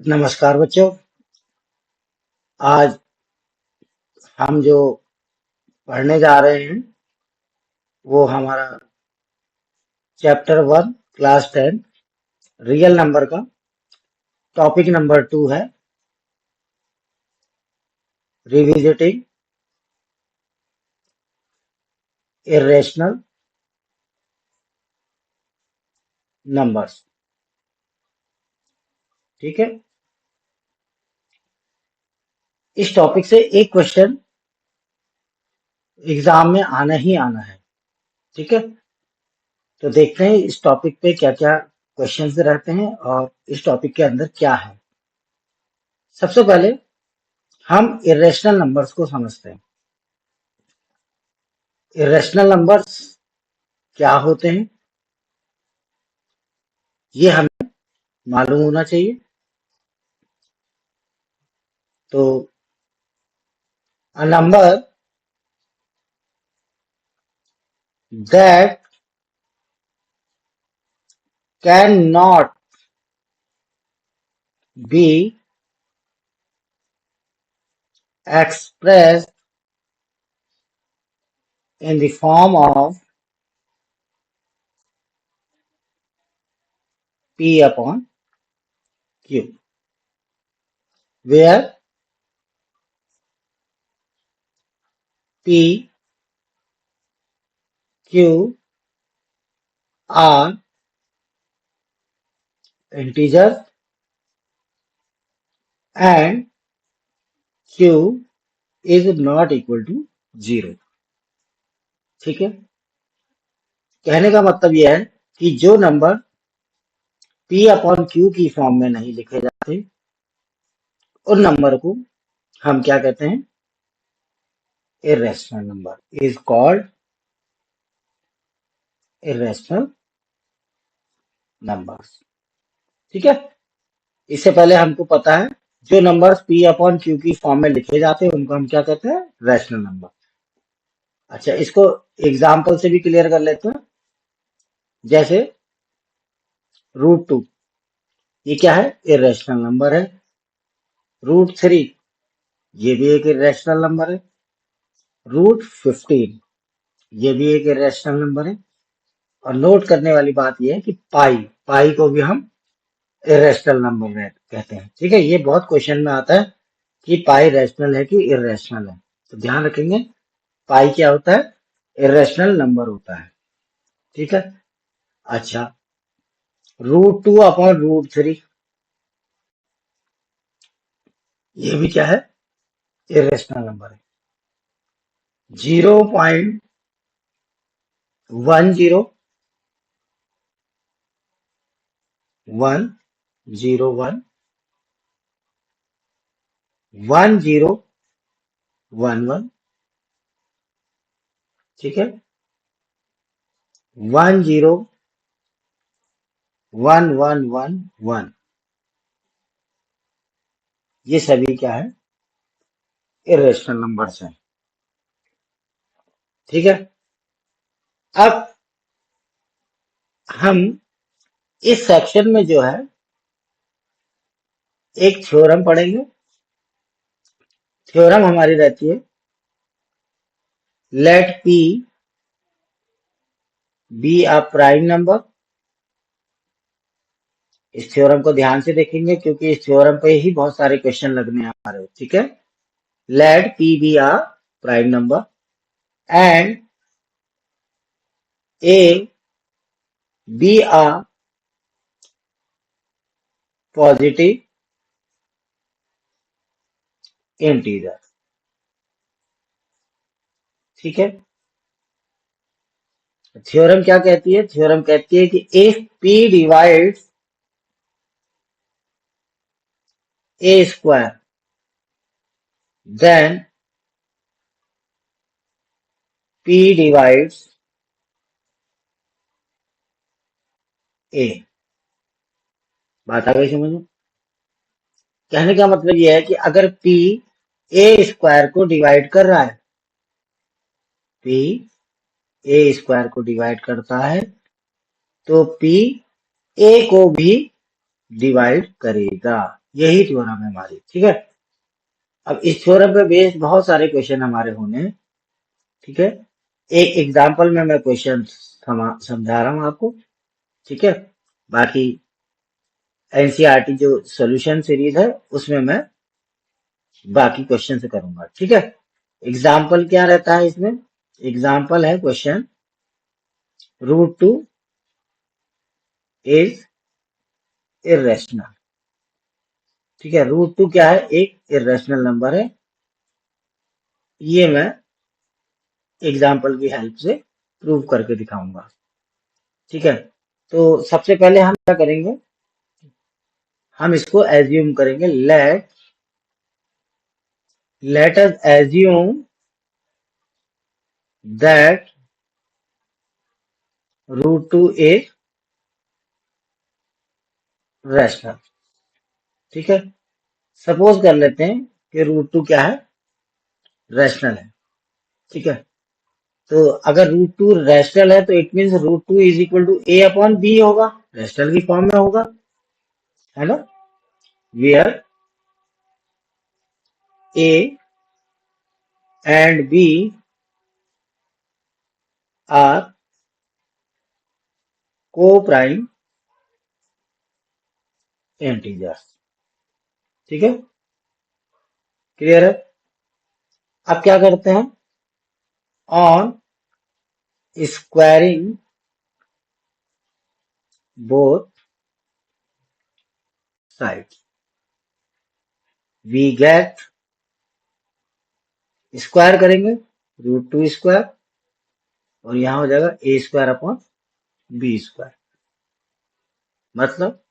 नमस्कार बच्चों। आज हम जो पढ़ने जा रहे हैं वो हमारा चैप्टर 1 क्लास 10 रियल नंबर का टॉपिक नंबर 2 है, रिविजिटिंग इर्रेशनल नंबर्स। ठीक है, इस टॉपिक से एक क्वेश्चन एग्जाम में आना ही आना है। ठीक है, तो देखते हैं इस टॉपिक पे क्या क्या क्वेश्चंस रहते हैं और इस टॉपिक के अंदर क्या है। सबसे पहले हम इर्रेशनल नंबर्स को समझते हैं। इर्रेशनल नंबर्स क्या होते हैं ये हमें मालूम होना चाहिए। तो a number that cannot be expressed in the form of P upon Q, where P, Q are integers and Q is not equal to 0। ठीक है, कहने का मतलब यह है कि जो नंबर P अपॉन Q की फॉर्म में नहीं लिखे जाते उन नंबर को हम क्या कहते हैं, irrational number is called irrational numbers. ठीक है, इससे पहले हमको पता है जो नंबर्स P अपॉन Q की फॉर्म में लिखे जाते हैं उनको हम क्या कहते हैं, रैशनल नंबर। अच्छा, इसको एग्जाम्पल से भी क्लियर कर लेते हैं। जैसे √2, ये क्या है, इर्रेशनल नंबर है। √3, ये भी एक इर्रेशनल नंबर है। √15, ये भी एक इर्रेशनल नंबर है। और नोट करने वाली बात यह है कि पाई पाई को भी हम इर्रेशनल नंबर कहते हैं। ठीक है, ये बहुत क्वेश्चन में आता है कि पाई रैशनल है कि इर्रेशनल है, तो ध्यान रखेंगे पाई क्या होता है, इर्रेशनल नंबर होता है। ठीक है, अच्छा, √2 अपॉन √3, ये भी क्या है, इर्रेशनल नंबर है। 0.10101 1011, ठीक है, 101111, ये सभी क्या है, इर्रेशनल नंबर्स हैं। ठीक है, अब हम इस सेक्शन में जो है एक थ्योरम पढ़ेंगे। थ्योरम हमारी रहती है, let P be a prime number. इस थ्योरम को ध्यान से देखेंगे क्योंकि इस थ्योरम पे ही बहुत सारे क्वेश्चन लगने हैं हमारे। ठीक है, let P be a prime number and A be a positive integer. ठीक है, थ्योरम क्या कहती है, थ्योरम कहती है कि if P divides A square then P divides A। बात आ गई समझ में। कहने का मतलब यह है कि अगर P A स्क्वायर को डिवाइड कर रहा है, P A स्क्वायर को डिवाइड करता है तो P A को भी डिवाइड करेगा। यही थ्योरम है हमारी, ठीक है। अब इस थ्योरम पे बेस्ड बहुत सारे क्वेश्चन हमारे होने हैं, ठीक है। एक एग्जांपल में मैं क्वेश्चन समझा रहा हूं आपको, ठीक है। बाकी एनसीईआरटी जो सॉल्यूशन सीरीज है उसमें मैं बाकी क्वेश्चन से करूंगा, ठीक है। एग्जाम्पल क्या रहता है इसमें? एग्जाम्पल है क्वेश्चन √2 इज इरेशनल, ठीक है। √2 क्या है? एक इरेशनल नंबर है। ये मैं एग्जाम्पल की हेल्प से प्रूव करके दिखाऊंगा, ठीक है। तो सबसे पहले हम क्या करेंगे, हम इसको एज्यूम करेंगे। Let us assume that √2 is rational, ठीक है। सपोज कर लेते हैं कि √2 क्या है? रैशनल है, ठीक है। तो अगर √2 रैशनल है तो it means √2 is equal to a upon b होगा, रैशनल की फॉर्म में होगा, है ना। Where a and b are coprime integers, ठीक है। क्लियर है? अब क्या करते हैं, on squaring both side we get, square करेंगे √2 स्क्वायर और यहां हो जाएगा a square upon b square, मतलब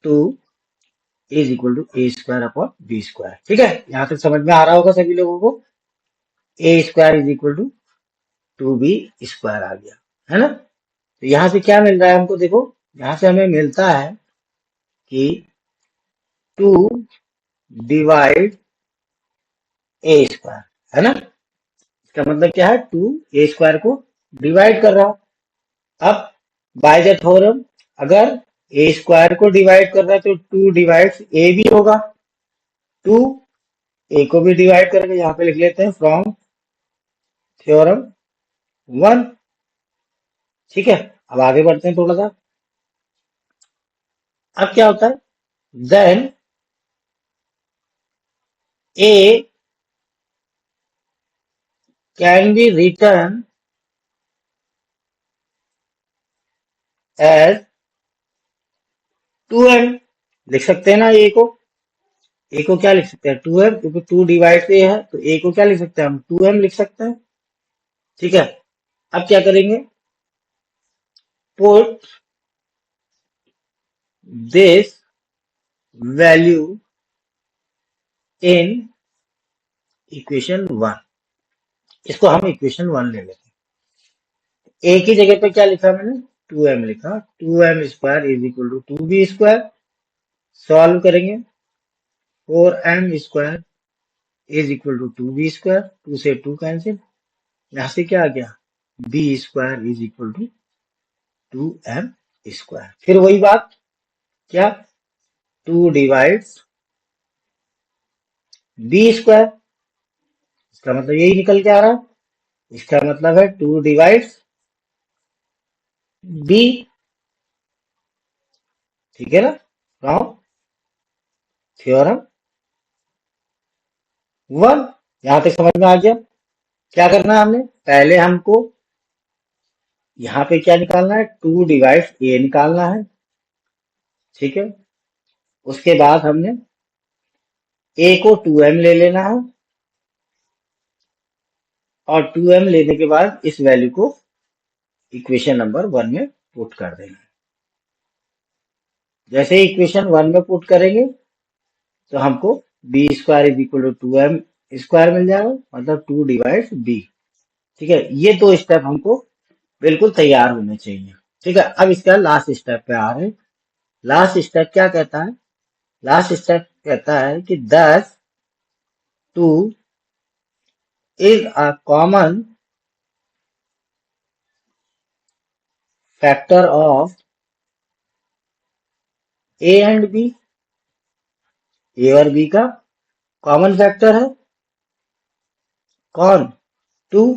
2 is equal to a square upon b square, ठीक है। यहां तक समझ में आ रहा होगा सभी लोगों को। A square is equal to 2b square आ गया, है ना। तो यहां से क्या मिल रहा है हमको? देखो यहां से हमें मिलता है कि 2 डिवाइड ए स्क्वायर, है ना। इसका मतलब क्या है? 2 ए स्क्वायर को डिवाइड कर रहा है। अब बाय द थ्योरम अगर ए स्क्वायर को डिवाइड कर रहा है तो 2 डिवाइड्स ए भी होगा, 2 ए को भी डिवाइड करके यहाँ पे लिख लेते हैं फ्रॉम थ्योरम 1, ठीक है। अब आगे बढ़ते हैं थोड़ा सा। अब क्या होता है, then a can be written as 2m, लिख सकते हैं ना ए को क्या लिख सकते हैं? 2m, क्योंकि 2 डिवाइड से है तो ए को क्या लिख सकते हैं हम? 2m लिख सकते हैं, ठीक है। अब क्या करेंगे, put this value in equation 1, इसको हम इक्वेशन 1 ले लेते हैं। ए की जगह पे क्या लिखा मैंने? 2m लिखा, 2m square is equal to 2b square. Solve करेंगे, 4m square is equal to 2b square, 2 से 2 कैंसिल, यहां से क्या आ गया? b square is equal to 2m square. फिर वही बात, क्या? 2 डिवाइड्स b स्क्वायर, इसका मतलब यही निकल के आ रहा है। इसका मतलब है 2 डिवाइड्स b, ठीक है ना, फ्रॉम थ्योरम 1। यहां तक समझ में आ गया? क्या करना है हमने? पहले हमको यहाँ पे क्या निकालना है? 2 डिवाइड्स ए निकालना है, ठीक है। उसके बाद हमने ए को 2m ले लेना है और 2m लेने के बाद इस वैल्यू को इक्वेशन नंबर 1 में पुट कर देना है। जैसे ही इक्वेशन 1 में पुट करेंगे तो हमको b square is equal to 2m square मिल जाएगा, मतलब 2 डिवाइड्स बी, ठीक है। ये 2 स्टेप हमको बिल्कुल तैयार होने चाहिए, ठीक है। अब इसका लास्ट स्टेप पे आ रहे हैं। लास्ट स्टेप क्या कहता है? लास्ट स्टेप कहता है कि 2 is a common factor of A and B, ए और बी का कॉमन फैक्टर है कौन 2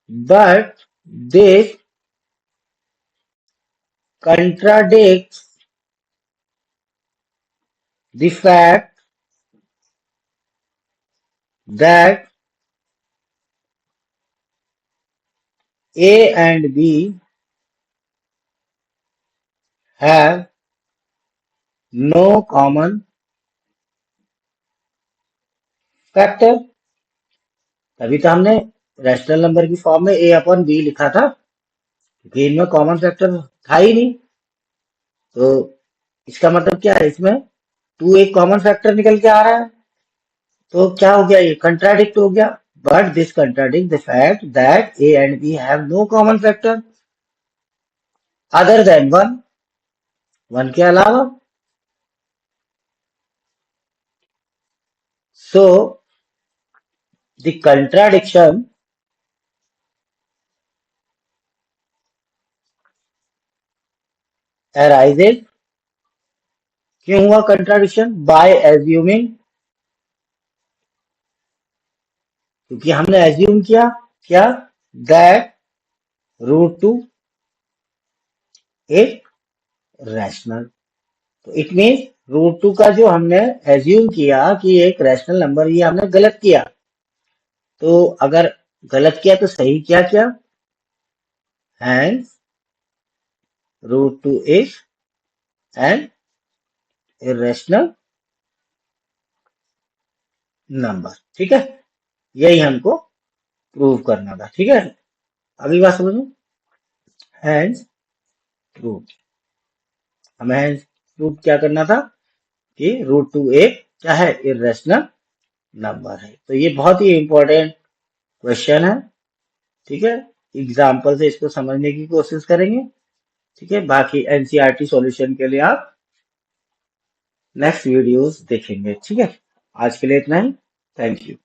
but this contradicts the fact that A and B have no common factor। तभी तो हमने रैशनल नंबर की फॉर्म में ए अपॉन बी लिखा था क्योंकि इनमें कॉमन फैक्टर था ही नहीं। तो इसका मतलब क्या है, इसमें 2 एक कॉमन फैक्टर निकल के आ रहा है, तो क्या हो गया, ये कंट्राडिक्ट हो गया। But this contradict the fact that a and b have no common factor other than 1, 1 के अलावा। सो द कंट्राडिक्शन arises, क्यों हुआ कंट्राडिक्शन, बाय एज्यूमिंग, क्योंकि हमने एज्यूम किया क्या, दैट √2 एक रैशनल। तो इट मीन √2 का जो हमने एज्यूम किया कि एक रैशनल नंबर, ये हमने गलत किया। तो अगर गलत किया तो सही क्या किया, hence √2 is an irrational number. ठीक है, यही हमको प्रूव करना था। ठीक है, अगली बात समझो, हैंस प्रूव, हमें हैंस प्रूव क्या करना था कि √2 एक क्या है, इरेशनल नंबर है। तो ये बहुत ही इंपॉर्टेंट क्वेश्चन है। ठीक है, एग्जाम्पल से इसको समझने की कोशिश करेंगे। ठीक है, बाकी एनसीईआरटी सॉल्यूशन के लिए आप नेक्स्ट वीडियोस देखेंगे। ठीक है, आज के लिए इतना ही। Thank you.